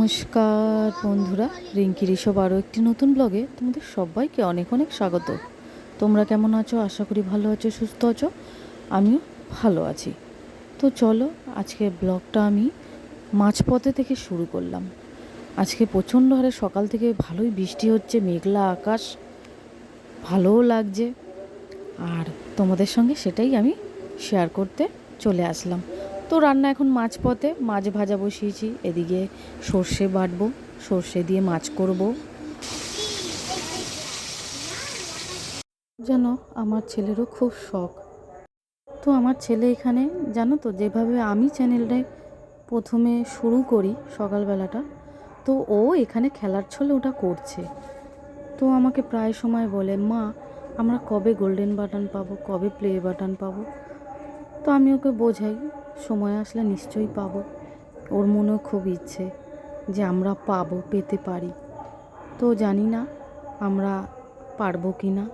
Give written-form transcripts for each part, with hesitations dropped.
নমস্কার বন্ধুরা, রিঙ্কি ঋষভ আরও একটি নতুন ব্লগে তোমাদের সবাইকে অনেক অনেক স্বাগত। তোমরা কেমন আছো? আশা করি ভালো আছো, সুস্থ আছো। আমিও ভালো আছি। তো চলো, আজকে ব্লগটা আমি মাঝপথে থেকে শুরু করলাম। আজকে প্রচণ্ড হারে সকাল থেকে ভালোই বৃষ্টি হচ্ছে, মেঘলা আকাশ, ভালোও লাগছে। আর তোমাদের সঙ্গে সেটাই আমি শেয়ার করতে চলে আসলাম। তো রান্না এখন মাঝপথে, মাছ ভাজা বসিয়েছি। এদিকে সর্ষে বাটবো, সর্ষে দিয়ে মাছ করব। যেন আমার ছেলেরও খুব শখ। তো আমার ছেলে এখানে, জানো তো, যেভাবে আমি চ্যানেলটায় প্রথমে শুরু করি সকালবেলাটা, তো ও এখানে খেলার ছলে ওটা করছে। তো আমাকে প্রায় সময় বলে, মা আমরা কবে গোল্ডেন বাটন পাবো, কবে প্লে বাটন পাবো। তো আমি ওকে বোঝাই, সময় আসলে নিশ্চয়ই পাবো। ওর মনেও খুব ইচ্ছে যে আমরা পাবো, পেতে পারি। তো জানি না আমরা পারবো কি না।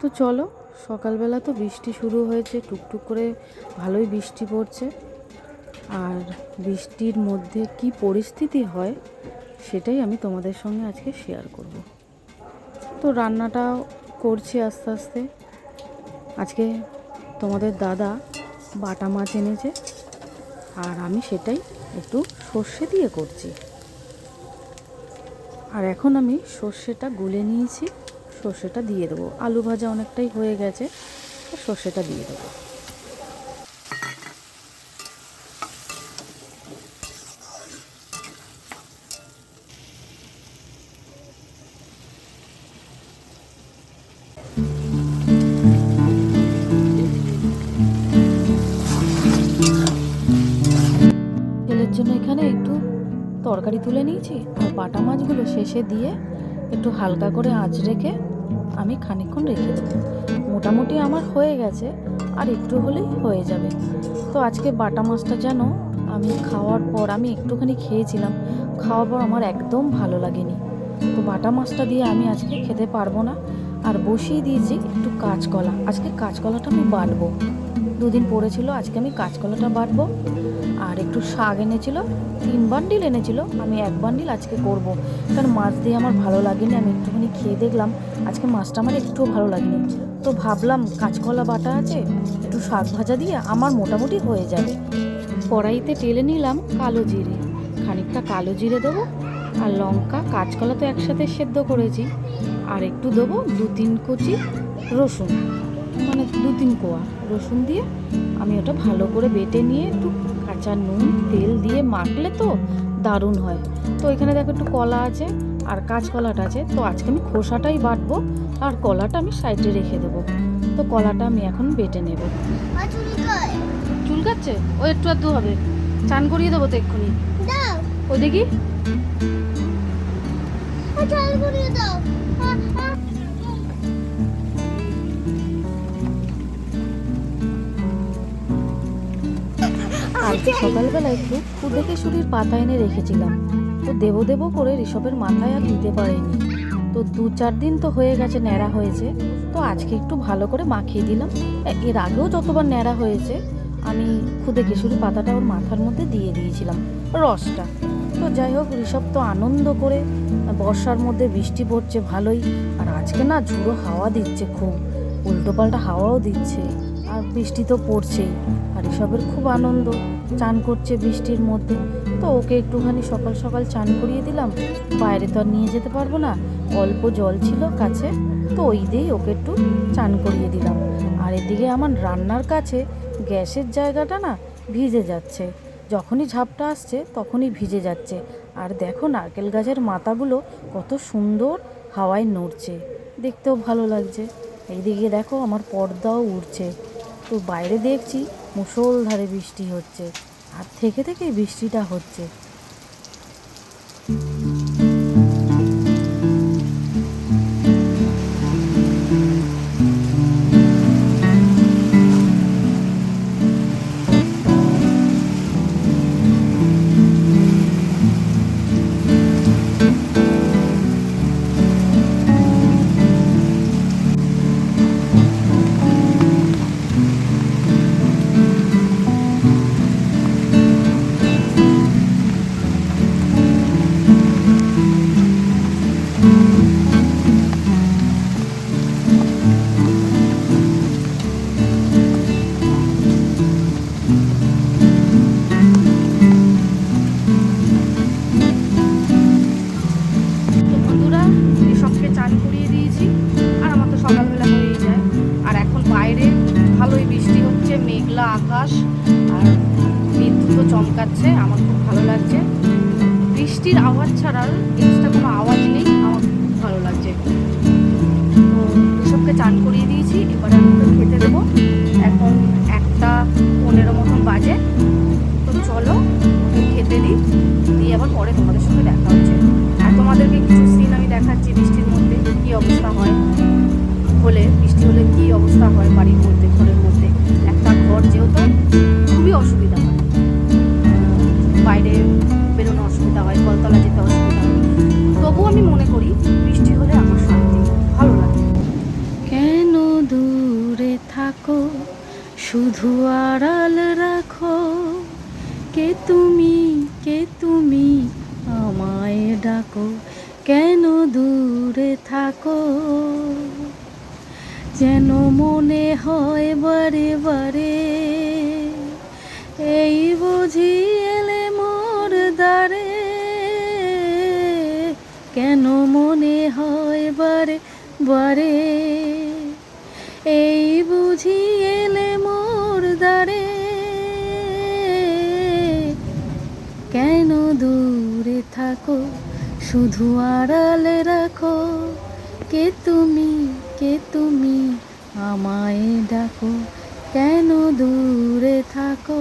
তো চলো, সকালবেলা তো বৃষ্টি শুরু হয়েছে, টুকটুক করে ভালোই বৃষ্টি পড়ছে। আর বৃষ্টির মধ্যে কি পরিস্থিতি হয় সেটাই আমি তোমাদের সঙ্গে আজকে শেয়ার করব। তো রান্নাটাও করছি আস্তে আস্তে। আজকে তোমাদের দাদা বাটা মাছ এনেছে, আর আমি সেটাই একটু সর্ষে দিয়ে করছি। আর এখন আমি সর্ষেটা গুলে নিয়েছি, সর্ষেটা দিয়ে দেবো। আলু ভাজা অনেকটাই হয়ে গেছে, সর্ষেটা দিয়ে দেবো। তেলের জন্য এখানে একটু তরকারি তুলে নিয়েছি, আর বাটা মাছগুলো শেষে দিয়ে একটু হালকা করে আঁচ রেখে আমি খানিকক্ষণ রেখে দেবো। মোটামুটি আমার হয়ে গেছে, আর একটু হলেই হয়ে যাবে। তো আজকে বাটা মাছটা যেন আমি খাওয়ার পর, আমি একটুখানি খেয়েছিলাম, খাওয়ার পর আমার একদম ভালো লাগেনি। তো বাটা মাছটা দিয়ে আমি আজকে খেতে পারবো না। আর বসিয়ে দিয়েছি একটু কাঁচকলা। আজকে কাঁচকলাটা আমি বাটবো, দুদিন পড়েছিল, আজকে আমি কাঁচকলাটা বাটবো। আর একটু শাক এনেছিল, 3 বান্ডিল এনেছিল, আমি 1 বান্ডিল আজকে করব। কারণ মাছ দিয়ে আমার ভালো লাগেনি, আমি একটুখানি খেয়ে দেখলাম, আজকে মাছটা আমার একটুও ভালো লাগেনি। তো ভাবলাম কাঁচকলা বাটা আছে, একটু শাক ভাজা দিয়ে আমার মোটামুটি হয়ে যাবে। কড়াইতে টেলে নিলাম কালো জিরে, খানিকটা কালো জিরে দেবো, আর লঙ্কা, কাঁচকলা তো একসাথে সেদ্ধ করেছি, আর একটু দেবো 2-3 কুচি রসুন, মানে 2-3 কোয়া রসুন দিয়ে আমি ওটা ভালো করে বেটে নিয়ে একটু কাঁচা নুন তেল দিয়ে মাখলে তো দারুণ হয়। তো এখানে দেখো একটু কলা আছে আর কাঁচকলাটা আছে, তো আজকে আমি খোসাটাই বাটবো, আর কলাটা আমি সাইডে রেখে দেবো। তো কলাটা আমি এখন বেটে নেব। চুলকাচ্ছে? ও একটু আধটু হবে, চান করিয়ে দেবো তো এক্ষুনি। ওই দেখি কালকে সকালবেলা একটু ফুলকেশুরির পাতা এনে রেখেছিলাম, তো দেবো দেবো করে ঋষভের মাথায় আর দিতে পারিনি। তো 2-4 দিন তো হয়ে গেছে ন্যাড়া হয়েছে, তো আজকে একটু ভালো করে মাখিয়ে দিলাম। এর আগেও যতবার ন্যাড়া হয়েছে আমি ফুলকেশুরি পাতাটা ওর মাথার মধ্যে দিয়ে দিয়েছিলাম, রসটা। তো যাই হোক, ঋষভ তো আনন্দ করে, বর্ষার মধ্যে বৃষ্টি পড়ছে ভালোই, আর আজকে না ঝুড়ো হাওয়া দিচ্ছে, খুব উল্টোপাল্টা হাওয়াও দিচ্ছে, আর বৃষ্টি তো পড়ছেই। আর ঋষভের খুব আনন্দ, চান করছে বৃষ্টির মধ্যে। তো ওকে একটুখানি সকাল সকাল চান করিয়ে দিলাম, বাইরে তো আর নিয়ে যেতে পারবো না, অল্প জল ছিল কাছে, তো ওই দিয়েই ওকে একটু চান করিয়ে দিলাম। আর এদিকে আমার রান্নার কাছে গ্যাসের জায়গাটা না ভিজে যাচ্ছে, যখনই ঝাপটা আসছে তখনই ভিজে যাচ্ছে। আর দেখো নারকেল গাছের মাথাগুলো কত সুন্দর হাওয়ায় নড়ছে, দেখতেও ভালো লাগছে। এইদিকে দেখো আমার পর্দাও উড়ছে। তো বাইরে দেখছি মুষলধারে বৃষ্টি হচ্ছে, আর থেকে থেকেই বৃষ্টিটা হচ্ছে। ঋষভকে চান করিয়ে দিয়েছি, আর আমার তো সকালবেলা হয়েই যায়। আর এখন বাইরে ভালোই বৃষ্টি হচ্ছে, মেঘলা আকাশ, আর বিদ্যুৎও চমকাচ্ছে। আমার খুব ভালো লাগছে। বৃষ্টির আওয়াজ ছাড়া এক্সট্রা কোনো আওয়াজ নেই, আমার খুব ভালো লাগছে। তো ঋষভকে চান করিয়ে দিয়েছি, এবার আমি ওকে খেতে দেবো। এখন 1:15 মতন বাজে। তো চলো ওকে খেতে দিই, দিয়ে আবার পরে তোমাদের সঙ্গে দেখা হচ্ছে। আর তোমাদেরকে কিছু সিন আমি দেখাচ্ছি বৃষ্টির মধ্যে কী অবস্থা হয়, বৃষ্টি হলে কী অবস্থা হয় বাড়ির মধ্যে, ঘরের মধ্যে। একটা ঘর যেহেতু খুবই অসুবিধা হয়, বাইরে বেরোনো অসুবিধা হয়, কলতলা যেতে অসুবিধা হয়। তবু আমি মনে করি বৃষ্টি হলে আমার শান্তি, ভালো লাগে। কেন দূরে থাকো, শুধু আড়াল রাখো, কে তুমি আমায় ডাকো, কেন দূরে থাকো, যেন মনে হয় বারে বারে, এই বুঝি এলে মোর দ্বারে, কেন মনে হয় বারে বারে, এই বুঝি এলে মোর দ্বারে, কেন দূরে থাকো, শুধু আড়ালে রাখো, কে তুমি আমায় ডাকো, কেন দূরে থাকো।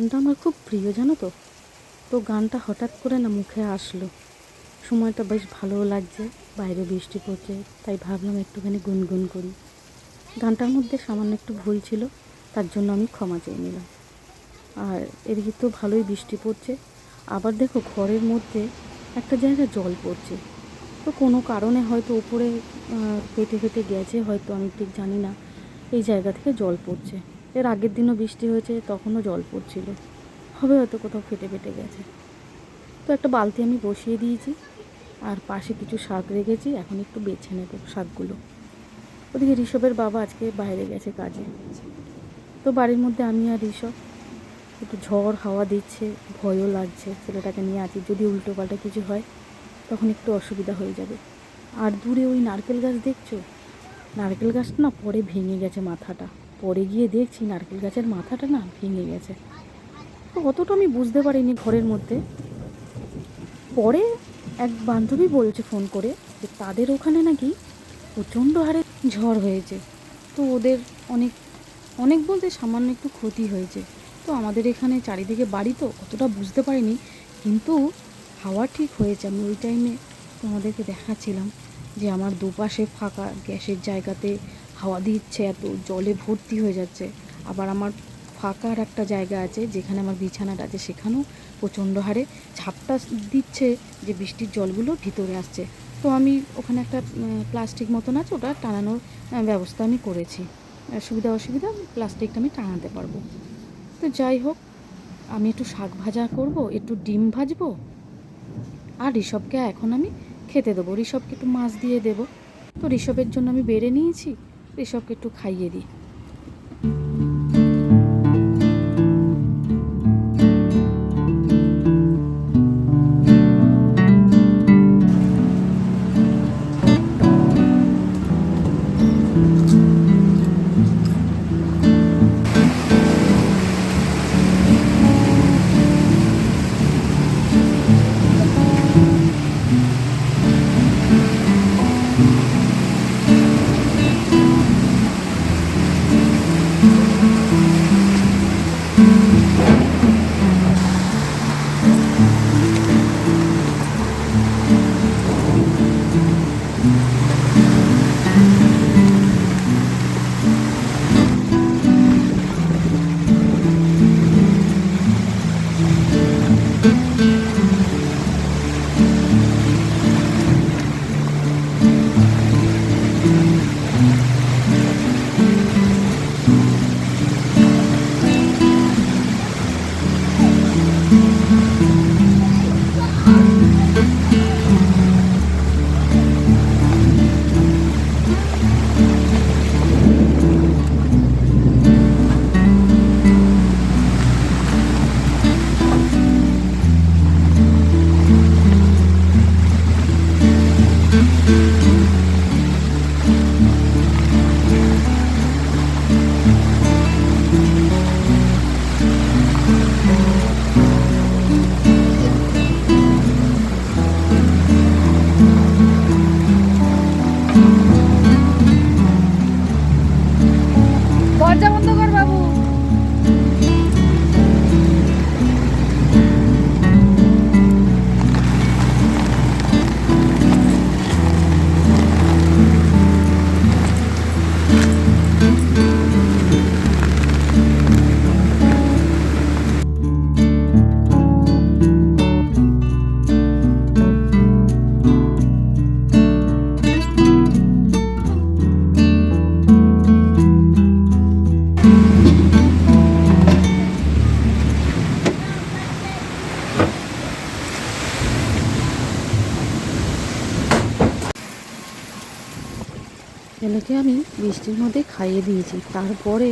গানটা আমার খুব প্রিয়, জানো তো। তো গানটা হঠাৎ করে না মুখে আসলো, সময়টা বেশ ভালোও লাগছে, বাইরে বৃষ্টি পড়ছে, তাই ভাবলাম একটুখানি গুনগুন করি। গানটার মধ্যে সামান্য একটু ভুল ছিল, তার জন্য আমি ক্ষমা চেয়ে নিলাম। আর এদিকে তো ভালোই বৃষ্টি পড়ছে, আবার দেখো ঘরের মধ্যে একটা জায়গায় জল পড়ছে। তো কোনো কারণে হয়তো উপরে ফেটে ফেটে গেছে, হয়তো আমি ঠিক জানি না, এই জায়গা থেকে জল পড়ছে। এর আগের দিনও বৃষ্টি হয়েছে, তখনও জল পড়ছিল, হবে হয়তো কোথাও ফেটে ফেটে গেছে। তো একটা বালতি আমি বসিয়ে দিয়েছি, আর পাশে কিছু শাক রেখেছি, এখন একটু বেছে নেব শাকগুলো। ওদিকে ঋষভের বাবা আজকে বাইরে গেছে কাজে। তো বাড়ির মধ্যে আমি আর ঋষভ, একটু ঝড় হাওয়া দিচ্ছে, ভয়ও লাগছে ছেলেটাকে নিয়ে আছি, যদি উল্টো পাল্টা কিছু হয় তখন একটু অসুবিধা হয়ে যাবে। আর দূরে ওই নারকেল গাছ দেখছো, নারকেল গাছটা না পরে ভেঙে গেছে মাথাটা, পরে গিয়ে দেখছি নারকেল গাছের মাথাটা না ভেঙে গেছে। তো অতটা আমি বুঝতে পারিনি ঘরের মধ্যে। পরে এক বান্ধবী বলছে ফোন করে যে তাদের ওখানে নাকি প্রচণ্ড হারে ঝড় হয়েছে, তো ওদের অনেক অনেক বলতে সামান্য একটু ক্ষতি হয়েছে। তো আমাদের এখানে চারিদিকে বাড়ি, তো অতটা বুঝতে পারিনি, কিন্তু হাওয়া ঠিক হয়েছে। আমি ওই টাইমে তোমাদেরকে দেখাচ্ছিলাম যে আমার দুপাশে ফাঁকা গ্যাসের জায়গাতে হাওয়া দিচ্ছে, এত জলে ভর্তি হয়ে যাচ্ছে। আবার আমার ফাঁকার একটা জায়গা আছে যেখানে আমার বিছানাটা আছে, সেখানেও প্রচণ্ড হারে ঝাপটা দিচ্ছে যে বৃষ্টির জলগুলো ভিতরে আসছে। তো আমি ওখানে একটা প্লাস্টিক মতন আছে, ওটা টানানোর ব্যবস্থা আমি করেছি। সুবিধা অসুবিধা প্লাস্টিকটা আমি টানাতে পারবো। তো যাই হোক, আমি একটু শাক ভাজা করব, একটু ডিম ভাজবো, আর ঋষভকে এখন আমি খেতে দেবো। ঋষভকে একটু মাছ দিয়ে দেবো। তো ঋষভের জন্য আমি বেড়ে নিয়েছি, ঋষভকে একটু খাইয়ে দিই। দরজা বন্ধ কর বাবু। ছেলেকে আমি বৃষ্টির মধ্যে খাইয়ে দিয়েছি, তারপরে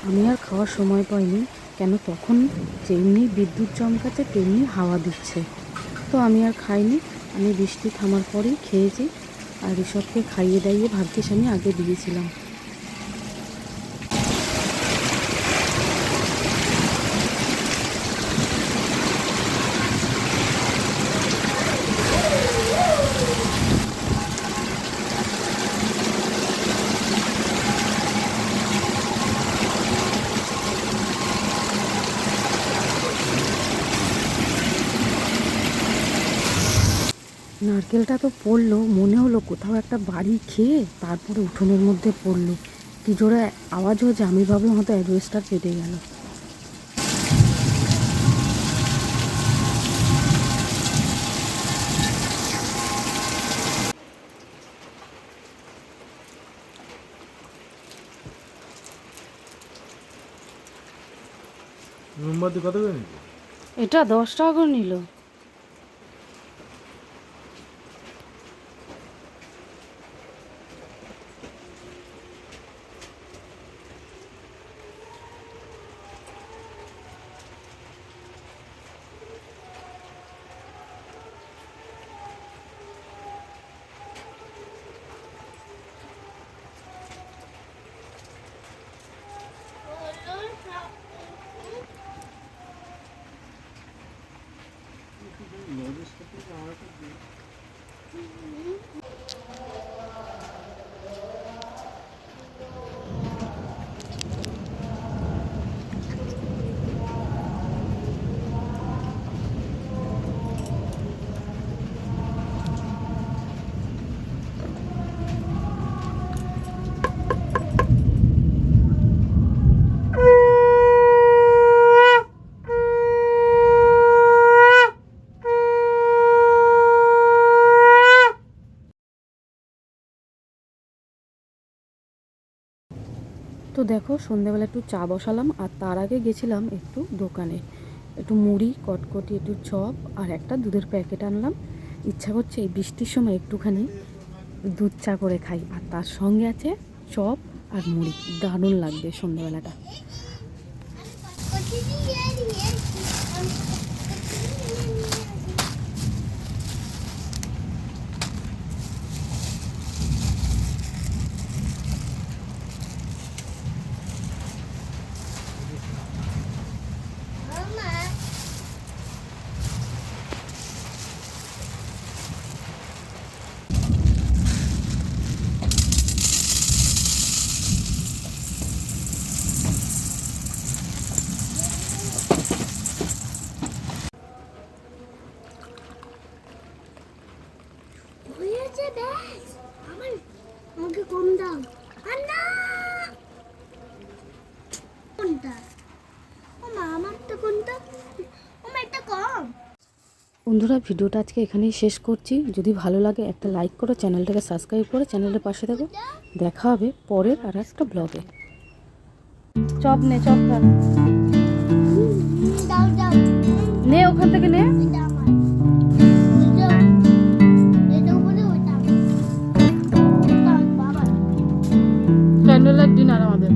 আমি আর খাওয়ার সময় পাইনি। কেন, তখন যেমনি বিদ্যুৎ চমকাচ্ছে তেমনি হাওয়া দিচ্ছে। তো আমি আর খাইনি, আমি বৃষ্টি থামার পরেই খেয়েছি। আর ঋষভকে খাইয়ে দাইয়ে ভাগ্যিস আমি আগে দিয়েছিলাম। নারকেলটা তো পড়লো, মনে হলো কোথাও একটা বাড়ি খেয়ে তারপরে উঠোনের মধ্যে পড়লো। কি জোরে আওয়াজ হয়েছে, আমি ভাবলাম হয়তো অ্যাডভেস্টার কেটে গেল। মোমবাতি কত করে নিচ্ছে? এটা 10 টাকা করে নিল। তো দেখো সন্ধ্যেবেলা একটু চা বসালাম, আর তার আগে গেছিলাম একটু দোকানে, একটু মুড়ি, কটকটি, একটু চপ আর একটা দুধের প্যাকেট আনলাম। ইচ্ছা করছে এই বৃষ্টির সময় একটুখানি দুধ চা করে খাই, আর তার সঙ্গে আছে চপ আর মুড়ি। দারুণ লাগবে সন্ধ্যেবেলাটা। হয়েছে ব্যাস, আমাকে কম দাও। আর না, কোনটা? আমারটা কোনটা? এটা কম। বন্ধুরা, ভিডিওটা আজকে এখানেই শেষ করছি। যদি ভালো লাগে একটা লাইক করো, চ্যানেলটাকে সাবস্ক্রাইব করে চ্যানেলের পাশে থাকো। দেখা হবে পরের আর একটা ব্লগে। চপ নে, চপ খা। দাও দাও, নে ওখান থেকে নে। এটা আমার। এটা উপরে, ওটা আমার। বাবা, ক্যান্ডেল লাইট ডিনার আমাদের।